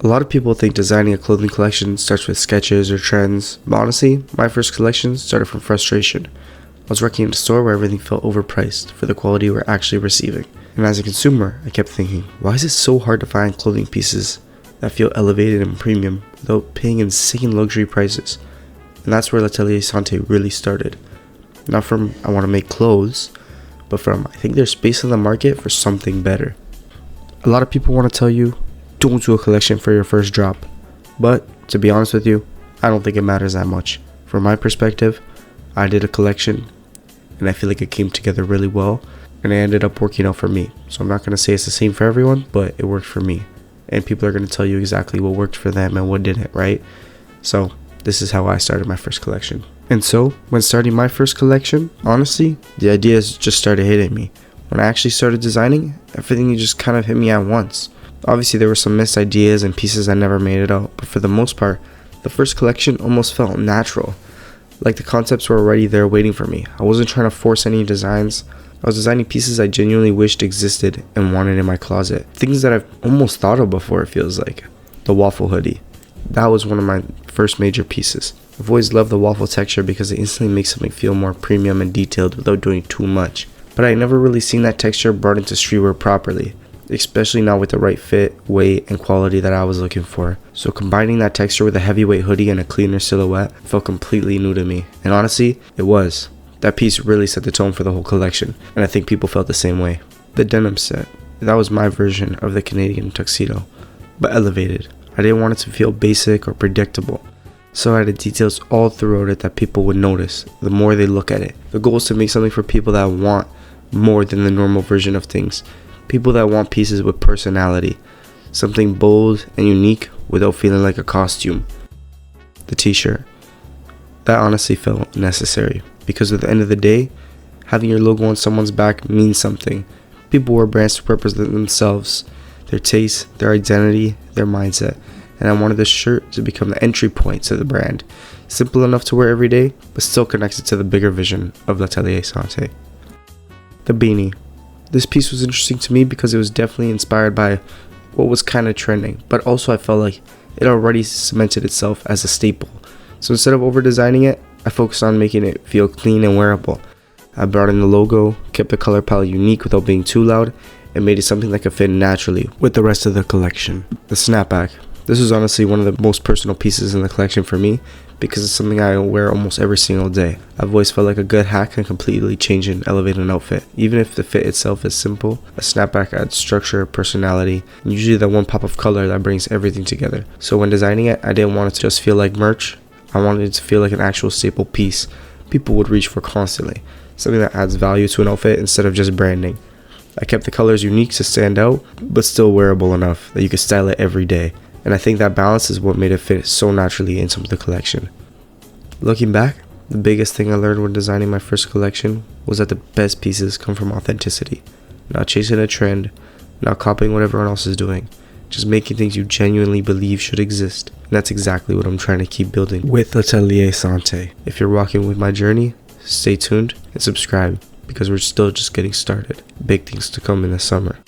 A lot of people think designing a clothing collection starts with sketches or trends, but honestly, my first collection started from frustration. I was working in a store where everything felt overpriced for the quality we're actually receiving. And as a consumer, I kept thinking, why is it so hard to find clothing pieces that feel elevated and premium without paying insane luxury prices? And that's where L'Atelier Santé really started. Not from I want to make clothes, but from I think there's space in the market for something better. A lot of people want to tell you, don't do a collection for your first drop. But to be honest with you, I don't think it matters that much. From my perspective, I did a collection and I feel like it came together really well and it ended up working out for me. So I'm not going to say it's the same for everyone, but it worked for me. And people are going to tell you exactly what worked for them and what didn't, right? So this is how I started my first collection. And so when starting my first collection, honestly, the ideas just started hitting me. When I actually started designing, everything just kind of hit me at once. Obviously, there were some missed ideas and pieces that never made it out, but for the most part, the first collection almost felt natural. Like the concepts were already there waiting for me. I wasn't trying to force any designs. I was designing pieces I genuinely wished existed and wanted in my closet. Things that I've almost thought of before, it feels like. The waffle hoodie. That was one of my first major pieces. I've always loved the waffle texture because it instantly makes something feel more premium and detailed without doing too much. But I never really seen that texture brought into streetwear properly, especially not with the right fit, weight, and quality that I was looking for. So combining that texture with a heavyweight hoodie and a cleaner silhouette felt completely new to me. And honestly, it was. That piece really set the tone for the whole collection, and I think people felt the same way. The denim set. That was my version of the Canadian tuxedo, but elevated. I didn't want it to feel basic or predictable. So I added details all throughout it that people would notice the more they look at it. The goal is to make something for people that want more than the normal version of things. People that want pieces with personality. Something bold and unique without feeling like a costume. The t-shirt. That honestly felt necessary. Because at the end of the day, having your logo on someone's back means something. People wear brands to represent themselves, their taste, their identity, their mindset. And I wanted this shirt to become the entry point to the brand. Simple enough to wear every day, but still connected to the bigger vision of L'Atelier Santé. The beanie. This piece was interesting to me because it was definitely inspired by what was kind of trending, but also I felt like it already cemented itself as a staple. So instead of over-designing it, I focused on making it feel clean and wearable. I brought in the logo, kept the color palette unique without being too loud, and made it something that could fit naturally with the rest of the collection. The snapback. This was honestly one of the most personal pieces in the collection for me because it's something I wear almost every single day. I've always felt like a good hat can completely change and elevate an outfit. Even if the fit itself is simple, a snapback adds structure, personality, and usually that one pop of color that brings everything together. So when designing it, I didn't want it to just feel like merch. I wanted it to feel like an actual staple piece people would reach for constantly. Something that adds value to an outfit instead of just branding. I kept the colors unique to stand out, but still wearable enough that you could style it every day. And I think that balance is what made it fit so naturally into the collection. Looking back, the biggest thing I learned when designing my first collection was that the best pieces come from authenticity. Not chasing a trend, not copying what everyone else is doing. Just making things you genuinely believe should exist. And that's exactly what I'm trying to keep building with L'Atelier Santé. If you're walking with my journey, stay tuned and subscribe because we're still just getting started. Big things to come in the summer.